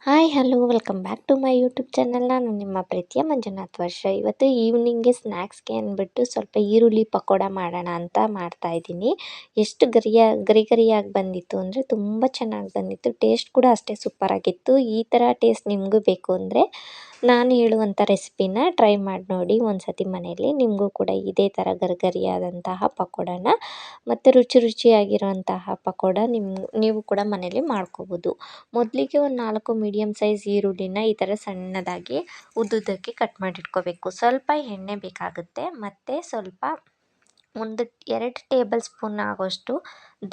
Hi hello welcome back to my YouTube channel. ನಾನು ನಿಮ್ಮ ಪ್ರೀತಿಯ ಮಂಜುನಾಥ್ ವರ್ಷ. ಇವತ್ತು ಈವ್ನಿಂಗ್ಗೆ ಸ್ನ್ಯಾಕ್ಸ್ಗೆ ಅಂದ್ಬಿಟ್ಟು ಸ್ವಲ್ಪ ಈರುಳ್ಳಿ ಪಕೋಡ ಮಾಡೋಣ ಅಂತ ಮಾಡ್ತಾಯಿದ್ದೀನಿ. ಎಷ್ಟು ಗರಿ ಗರಿಯಾಗಿ ಬಂದಿತ್ತು ಅಂದರೆ ತುಂಬ ಚೆನ್ನಾಗಿ ಬಂದಿತ್ತು. ಟೇಸ್ಟ್ ಕೂಡ ಅಷ್ಟೇ ಸೂಪರಾಗಿತ್ತು. ಈ ಥರ ಟೇಸ್ಟ್ ನಿಮಗೂ ಬೇಕು ಅಂದರೆ ನಾನು ಹೇಳುವಂಥ ರೆಸಿಪಿನ ಟ್ರೈ ಮಾಡಿ ನೋಡಿ ಒಂದ್ಸತಿ ಮನೆಯಲ್ಲಿ. ನಿಮಗೂ ಕೂಡ ಇದೇ ಥರ ಗರಿಗರಿಯಾದಂತಹ ಪಕೋಡನ ಮತ್ತು ರುಚಿಯಾಗಿರುವಂತಹ ಪಕೋಡ ನೀವು ಕೂಡ ಮನೇಲಿ ಮಾಡ್ಕೋಬೋದು. ಮೊದಲಿಗೆ ಒಂದು 4 ಮೀಡಿಯಮ್ ಸೈಜ್ ಈರುಳ್ಳಿನ ಈ ಥರ ಸಣ್ಣದಾಗಿ ಉದ್ದುದ್ದಕ್ಕೆ ಕಟ್ ಮಾಡಿಟ್ಕೋಬೇಕು. ಸ್ವಲ್ಪ ಎಣ್ಣೆ ಬೇಕಾಗುತ್ತೆ ಮತ್ತು ಸ್ವಲ್ಪ 2 ಟೇಬಲ್ ಸ್ಪೂನ್ ಆಗೋಷ್ಟು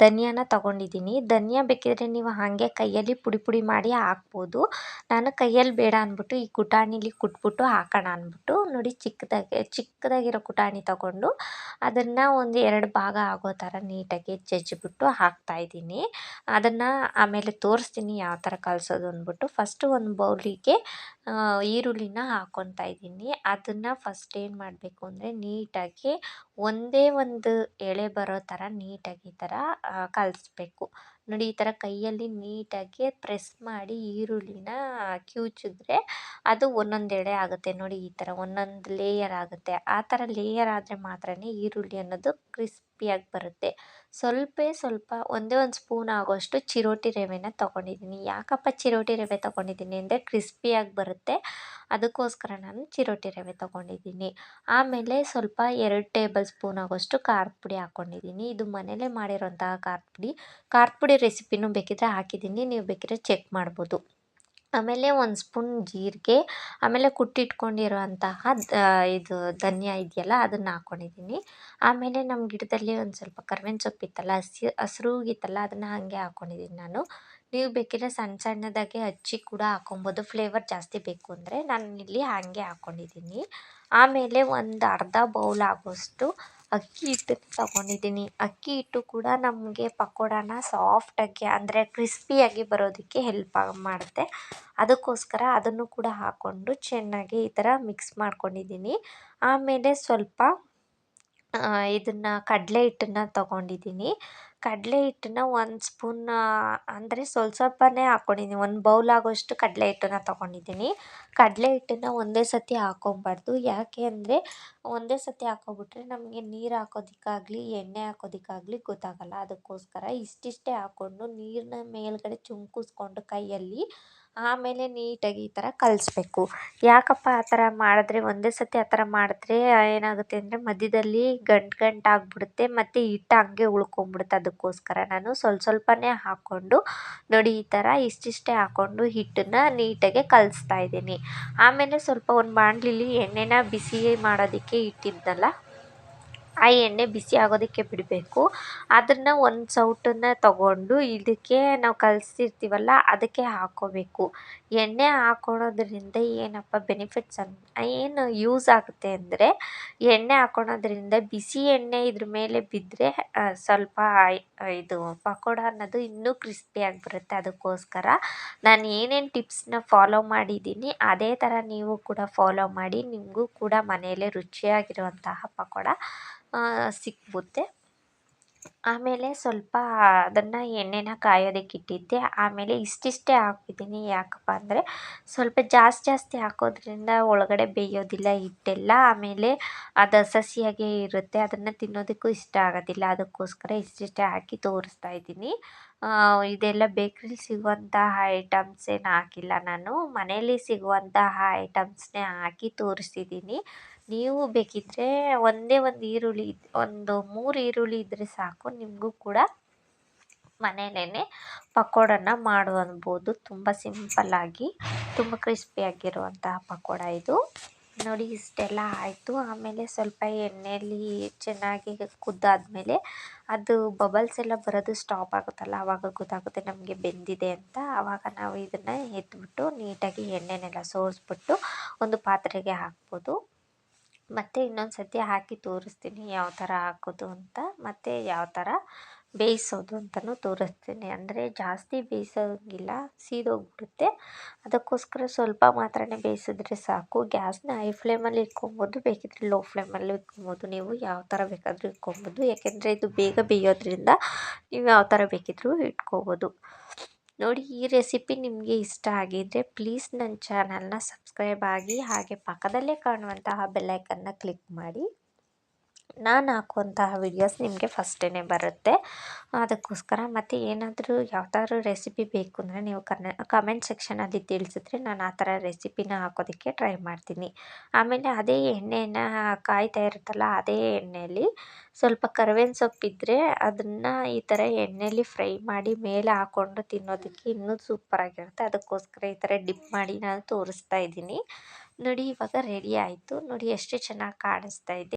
ಧನಿಯಾನ ತೊಗೊಂಡಿದ್ದೀನಿ. ಧನಿಯಾ ಬೇಕಿದ್ರೆ ನೀವು ಹಾಗೆ ಕೈಯಲ್ಲಿ ಪುಡಿ ಮಾಡಿ ಹಾಕ್ಬೋದು. ನಾನು ಕೈಯಲ್ಲಿ ಬೇಡ ಅಂದ್ಬಿಟ್ಟು ಈ ಕುಟಾಣಿಲಿ ಕುಟ್ಬಿಟ್ಟು ಹಾಕೋಣ ಅಂದ್ಬಿಟ್ಟು ನೋಡಿ ಚಿಕ್ಕದಾಗಿರೋ ಕುಟಾಣಿ ತೊಗೊಂಡು ಅದನ್ನು ಒಂದು 2 ಭಾಗ ಆಗೋ ಥರ ನೀಟಾಗಿ ಜಜ್ಜಿಬಿಟ್ಟು ಹಾಕ್ತಾಯಿದ್ದೀನಿ. ಅದನ್ನು ಆಮೇಲೆ ತೋರಿಸ್ತೀನಿ ಯಾವ ಥರ ಕಲಸೋದು ಅಂದ್ಬಿಟ್ಟು. ಫಸ್ಟು ಒಂದು ಬೌಲಿಗೆ ಈರುಳ್ಳಿನ ಹಾಕ್ಕೊತಾ ಇದ್ದೀನಿ. ಅದನ್ನು ಫಸ್ಟ್ ಏನು ಮಾಡಬೇಕು ಅಂದರೆ ನೀಟಾಗಿ ಒಂದೇ ಒಂದು ಎಳೆ ಬರೋ ಥರ ನೀಟಾಗಿ ಈ ಥರ ಕಲಿಸ್ಬೇಕು. ನೋಡಿ ಈ ಥರ ಕೈಯಲ್ಲಿ ನೀಟಾಗಿ ಪ್ರೆಸ್ ಮಾಡಿ ಈರುಳ್ಳಿನ ಕಿವುಚಿದ್ರೆ ಅದು ಒಂದೊಂದು ಎಳೆ ಆಗುತ್ತೆ. ನೋಡಿ ಈ ಥರ ಒಂದೊಂದು ಲೇಯರ್ ಆಗುತ್ತೆ. ಆ ಥರ ಲೇಯರ್ ಆದರೆ ಮಾತ್ರ ಈರುಳ್ಳಿ ಅನ್ನೋದು ಕ್ರಿಸ್ಪಿಯಾಗಿ ಬರುತ್ತೆ. ಸ್ವಲ್ಪ ಒಂದೇ ಒಂದು ಸ್ಪೂನ್ ಆಗೋಷ್ಟು ಚಿರೋಟಿ ರವೆನ ತೊಗೊಂಡಿದ್ದೀನಿ. ಯಾಕಪ್ಪ ಚಿರೋಟಿ ರವೆ ತೊಗೊಂಡಿದ್ದೀನಿ ಅಂದರೆ ಕ್ರಿಸ್ಪಿಯಾಗಿ ಬರುತ್ತೆ, ಅದಕ್ಕೋಸ್ಕರ ನಾನು ಚಿರೋಟಿ ರವೆ ತೊಗೊಂಡಿದ್ದೀನಿ. ಆಮೇಲೆ ಸ್ವಲ್ಪ 2 ಟೇಬಲ್ ಸ್ಪೂನ್ ಆಗೋಷ್ಟು ಖಾರದ ಪುಡಿ ಹಾಕ್ಕೊಂಡಿದ್ದೀನಿ. ಇದು ಮನೇಲೇ ಮಾಡಿರೋಂತಹ ಖಾರದ ಪುಡಿ ರೆಸಿಪಿನೂ ಬೇಕಿದ್ರೆ ಹಾಕಿದ್ದೀನಿ, ನೀವು ಬೇಕಿದ್ರೆ ಚೆಕ್ ಮಾಡ್ಬೋದು. ಆಮೇಲೆ 1 ಸ್ಪೂನ್ ಜೀರಿಗೆ, ಆಮೇಲೆ ಕುಟ್ಟಿಟ್ಕೊಂಡಿರುವಂತಹ ಇದು ಧನಿಯಾ ಇದೆಯಲ್ಲ ಅದನ್ನು ಹಾಕ್ಕೊಂಡಿದ್ದೀನಿ. ಆಮೇಲೆ ನಮ್ಮ ಗಿಡದಲ್ಲಿ ಒಂದು ಸ್ವಲ್ಪ ಕರ್ಬೇವಿನ ಸೊಪ್ಪಿತ್ತಲ್ಲ, ಹಸ್ರಾಗಿತ್ತಲ್ಲ ಅದನ್ನು ಹಾಗೆ ಹಾಕ್ಕೊಂಡಿದ್ದೀನಿ ನಾನು. ನೀವು ಬೇಕಿದ್ರೆ ಸಣ್ಣದಾಗಿ ಹಚ್ಚಿ ಕೂಡ ಹಾಕ್ಕೊಬೋದು, ಫ್ಲೇವರ್ ಜಾಸ್ತಿ ಬೇಕು ಅಂದರೆ. ನಾನು ಇಲ್ಲಿ ಹಾಗೆ ಹಾಕ್ಕೊಂಡಿದ್ದೀನಿ. ಆಮೇಲೆ ಒಂದು ಅರ್ಧ ಬೌಲ್ ಆಗೋಷ್ಟು ಅಕ್ಕಿ ಹಿಟ್ಟನ್ನು ತೊಗೊಂಡಿದ್ದೀನಿ. ಅಕ್ಕಿ ಹಿಟ್ಟು ಕೂಡ ನಮಗೆ ಪಕೋಡಾನ ಸಾಫ್ಟಾಗಿ ಅಂದರೆ ಕ್ರಿಸ್ಪಿಯಾಗಿ ಬರೋದಕ್ಕೆ ಹೆಲ್ಪ್ ಮಾಡುತ್ತೆ. ಅದಕ್ಕೋಸ್ಕರ ಅದನ್ನು ಕೂಡ ಹಾಕ್ಕೊಂಡು ಚೆನ್ನಾಗಿ ಈ ಥರ ಮಿಕ್ಸ್ ಮಾಡ್ಕೊಂಡಿದ್ದೀನಿ. ಆಮೇಲೆ ಸ್ವಲ್ಪ ಇದನ್ನು ಕಡಲೆ ಹಿಟ್ಟನ್ನು ತೊಗೊಂಡಿದ್ದೀನಿ. ಕಡಲೆ ಹಿಟ್ಟನ್ನ 1 ಸ್ಪೂನ್ ಅಂದರೆ ಸ್ವಲ್ಪನೇ ಹಾಕ್ಕೊಂಡಿದ್ದೀನಿ. 1 ಬೌಲ್ ಆಗೋಷ್ಟು ಕಡಲೆ ಹಿಟ್ಟನ್ನು ತೊಗೊಂಡಿದ್ದೀನಿ. ಕಡಲೆ ಹಿಟ್ಟನ್ನು ಒಂದೇ ಸತಿ ಹಾಕ್ಕೊಬಾರ್ದು. ಯಾಕೆ ಅಂದರೆ ಒಂದೇ ಸತಿ ಹಾಕ್ಕೊಬಿಟ್ರೆ ನಮಗೆ ನೀರು ಹಾಕೋದಕ್ಕಾಗಲಿ ಎಣ್ಣೆ ಹಾಕೋದಕ್ಕಾಗಲಿ ಗೊತ್ತಾಗಲ್ಲ. ಅದಕ್ಕೋಸ್ಕರ ಇಷ್ಟಿಷ್ಟೇ ಹಾಕ್ಕೊಂಡು ನೀರನ್ನ ಮೇಲ್ಗಡೆ ಚಿಮ್ಕಿಸ್ಕೊಂಡು ಕೈಯಲ್ಲಿ ಆಮೇಲೆ ನೀಟಾಗಿ ಈ ಥರ ಕಲಿಸ್ಬೇಕು. ಯಾಕಪ್ಪ ಆ ಥರ ಮಾಡಿದ್ರೆ ಒಂದೇ ಸತಿ ಆ ಥರ ಮಾಡಿದ್ರೆ ಏನಾಗುತ್ತೆ ಅಂದರೆ ಮಧ್ಯದಲ್ಲಿ ಗಂಟಾಗ್ಬಿಡುತ್ತೆ ಮತ್ತು ಹಿಟ್ಟು ಹಂಗೆ ಉಳ್ಕೊಂಬಿಡುತ್ತೆ. ಅದಕ್ಕೋಸ್ಕರ ನಾನು ಸ್ವಲ್ಪನೇ ಹಾಕ್ಕೊಂಡು ನೋಡಿ ಈ ಥರ ಇಷ್ಟಿಷ್ಟೇ ಹಾಕ್ಕೊಂಡು ಹಿಟ್ಟನ್ನು ನೀಟಾಗಿ ಕಲಿಸ್ತಾ ಇದ್ದೀನಿ. ಆಮೇಲೆ ಸ್ವಲ್ಪ ಒಂದು ಬಾಣಲಿಲಿ ಎಣ್ಣೆನ ಬಿಸಿ ಮಾಡೋದಕ್ಕೆ ಇಟ್ಟಿದ್ನಲ್ಲ, ಆ ಎಣ್ಣೆ ಬಿಸಿ ಆಗೋದಕ್ಕೆ ಬಿಡಬೇಕು. ಅದನ್ನು ಒಂದು ಸೌಟನ್ನು ತಗೊಂಡು ಇದಕ್ಕೆ ನಾವು ಕಲಿಸಿರ್ತೀವಲ್ಲ ಅದಕ್ಕೆ ಹಾಕ್ಕೋಬೇಕು. ಎಣ್ಣೆ ಹಾಕ್ಕೊಳ್ಳೋದ್ರಿಂದ ಏನಪ್ಪ ಬೆನಿಫಿಟ್ಸ್ ಏನು ಯೂಸ್ ಆಗುತ್ತೆ ಅಂದರೆ, ಎಣ್ಣೆ ಹಾಕ್ಕೊಳ್ಳೋದ್ರಿಂದ ಬಿಸಿ ಎಣ್ಣೆ ಇದ್ರ ಮೇಲೆ ಬಿದ್ದರೆ ಸ್ವಲ್ಪ ಇದು ಪಕೋಡ ಅನ್ನೋದು ಇನ್ನೂ ಕ್ರಿಸ್ಪಿಯಾಗಿ ಬರುತ್ತೆ. ಅದಕ್ಕೋಸ್ಕರ ನಾನು ಏನೇನು ಟಿಪ್ಸ್ನ ಫಾಲೋ ಮಾಡಿದ್ದೀನಿ ಅದೇ ಥರ ನೀವು ಕೂಡ ಫಾಲೋ ಮಾಡಿ. ನಿಮಗೂ ಕೂಡ ಮನೆಯಲ್ಲೇ ರುಚಿಯಾಗಿರುವಂತಹ ಪಕೋಡ ಸಿಕ್ಕುತ್ತೆ. ಆಮೇಲೆ ಸ್ವಲ್ಪ ಅದನ್ನು ಎಣ್ಣೆನ ಕಾಯೋದಕ್ಕೆ ಇಟ್ಟಿದ್ದೆ. ಆಮೇಲೆ ಇಷ್ಟಿಷ್ಟೇ ಹಾಕಿದ್ದೀನಿ. ಯಾಕಪ್ಪ ಅಂದರೆ ಸ್ವಲ್ಪ ಜಾಸ್ತಿ ಹಾಕೋದ್ರಿಂದ ಒಳಗಡೆ ಬೇಯೋದಿಲ್ಲ ಹಿಟ್ಟೆಲ್ಲ. ಆಮೇಲೆ ಅದು ಹಸಿಯಾಗೇ ಇರುತ್ತೆ, ಅದನ್ನು ತಿನ್ನೋದಕ್ಕೂ ಇಷ್ಟ ಆಗೋದಿಲ್ಲ. ಅದಕ್ಕೋಸ್ಕರ ಇಷ್ಟಿಷ್ಟೇ ಹಾಕಿ ತೋರಿಸ್ತಾ ಇದ್ದೀನಿ. ಇದೆಲ್ಲ ಬೇಕ್ರಿಲಿ ಸಿಗುವಂತಹ ಐಟಮ್ಸ್ ಏನು ಹಾಕಿಲ್ಲ ನಾನು, ಮನೆಯಲ್ಲಿ ಸಿಗುವಂತಹ ಐಟಮ್ಸ್ನೇ ಹಾಕಿ ತೋರಿಸ್ತಿದ್ದೀನಿ. ನೀವು ಬೇಕಿದ್ದರೆ ಒಂದೇ ಒಂದು ಈರುಳ್ಳಿ ಒಂದು 3 ಈರುಳ್ಳಿ ಇದ್ದರೆ ಸಾಕು, ನಿಮಗೂ ಕೂಡ ಮನೆಯಲ್ಲೇ ಪಕೋಡನ ಮಾಡ್ಬೋದು. ತುಂಬ ಸಿಂಪಲ್ಲಾಗಿ ತುಂಬ ಕ್ರಿಸ್ಪಿಯಾಗಿರುವಂತಹ ಪಕೋಡ ಇದು. ನೋಡಿ ಇಷ್ಟೆಲ್ಲ ಆಯಿತು. ಆಮೇಲೆ ಸ್ವಲ್ಪ ಎಣ್ಣೆಯಲ್ಲಿ ಚೆನ್ನಾಗಿ ಕುದ್ದಾದ್ಮೇಲೆ ಅದು ಬಬಲ್ಸ್ ಎಲ್ಲ ಬರೋದು ಸ್ಟಾಪ್ ಆಗುತ್ತಲ್ಲ, ಆವಾಗ ಗೊತ್ತಾಗುತ್ತೆ ನಮಗೆ ಬೆಂದಿದೆ ಅಂತ. ಆವಾಗ ನಾವು ಇದನ್ನು ಎತ್ಬಿಟ್ಟು ನೀಟಾಗಿ ಎಣ್ಣೆನೆಲ್ಲ ಸೋರಿಸ್ಬಿಟ್ಟು ಒಂದು ಪಾತ್ರೆಗೆ ಹಾಕ್ಬೋದು. ಮತ್ತು ಇನ್ನೊಂದು ಸತಿ ಹಾಕಿ ತೋರಿಸ್ತೀನಿ ಯಾವ ಥರ ಹಾಕೋದು ಅಂತ, ಮತ್ತು ಯಾವ ಥರ ಬೇಯಿಸೋದು ಅಂತಲೂ ತೋರಿಸ್ತೀನಿ. ಅಂದರೆ ಜಾಸ್ತಿ ಬೇಯಿಸೋಂಗಿಲ್ಲ, ಸೀದೋಗ್ಬಿಡುತ್ತೆ. ಅದಕ್ಕೋಸ್ಕರ ಸ್ವಲ್ಪ ಮಾತ್ರನೇ ಬೇಯಿಸಿದ್ರೆ ಸಾಕು. ಗ್ಯಾಸ್ನ ಹೈ ಫ್ಲೇಮಲ್ಲಿ ಇಟ್ಕೊಬೋದು, ಬೇಕಿದ್ರೆ ಲೋ ಫ್ಲೇಮಲ್ಲೂ ಇಟ್ಕೊಬೋದು. ನೀವು ಯಾವ ಥರ ಬೇಕಾದರೂ ಇಟ್ಕೊಬೋದು. ಯಾಕೆಂದರೆ ಇದು ಬೇಗ ಬೇಯೋದ್ರಿಂದ ನೀವು ಯಾವ ಥರ ಬೇಕಿದ್ದರೂ ಇಟ್ಕೊಬೋದು. ನೋಡಿ, ಈ ರೆಸಿಪಿ ನಿಮಗೆ ಇಷ್ಟ ಆಗಿದ್ದರೆ ಪ್ಲೀಸ್ ನನ್ನ ಚಾನಲ್ನ ಸಬ್ಸ್ಕ್ರೈಬ್ ಆಗಿ, ಹಾಗೆ ಪಕ್ಕದಲ್ಲೇ ಕಾಣುವಂತಹ ಬೆಲ್ಲೈಕನ್ನ ಕ್ಲಿಕ್ ಮಾಡಿ. ನಾನು ಹಾಕುವಂತಹ ವಿಡಿಯೋಸ್ ನಿಮಗೆ ಫಸ್ಟೇ ಬರುತ್ತೆ. ಅದಕ್ಕೋಸ್ಕರ ಮತ್ತು ಏನಾದರೂ ಯಾವ್ದಾದ್ರು ರೆಸಿಪಿ ಬೇಕು ಅಂದರೆ ನೀವು ಕಮೆಂಟ್ ಸೆಕ್ಷನಲ್ಲಿ ತಿಳಿಸಿದ್ರೆ ನಾನು ಆ ಥರ ರೆಸಿಪಿನ ಹಾಕೋದಕ್ಕೆ ಟ್ರೈ ಮಾಡ್ತೀನಿ. ಆಮೇಲೆ ಅದೇ ಎಣ್ಣೆನ ಕಾಯ್ತಾ ಇರುತ್ತಲ್ಲ, ಅದೇ ಎಣ್ಣೆಯಲ್ಲಿ ಸ್ವಲ್ಪ ಕರಿಬೇವಿನ ಸೊಪ್ಪಿದ್ದರೆ ಅದನ್ನು ಈ ಥರ ಎಣ್ಣೆಯಲ್ಲಿ ಫ್ರೈ ಮಾಡಿ ಮೇಲೆ ಹಾಕ್ಕೊಂಡು ತಿನ್ನೋದಕ್ಕೆ ಇನ್ನೂ ಸೂಪರಾಗಿರುತ್ತೆ. ಅದಕ್ಕೋಸ್ಕರ ಈ ಥರ ಡಿಪ್ ಮಾಡಿ ನಾನು ತೋರಿಸ್ತಾ ಇದ್ದೀನಿ. ನೋಡಿ, ಇವಾಗ ರೆಡಿ ಆಯಿತು. ನೋಡಿ ಎಷ್ಟು ಚೆನ್ನಾಗಿ ಕಾಣಿಸ್ತಾ ಇದೆ.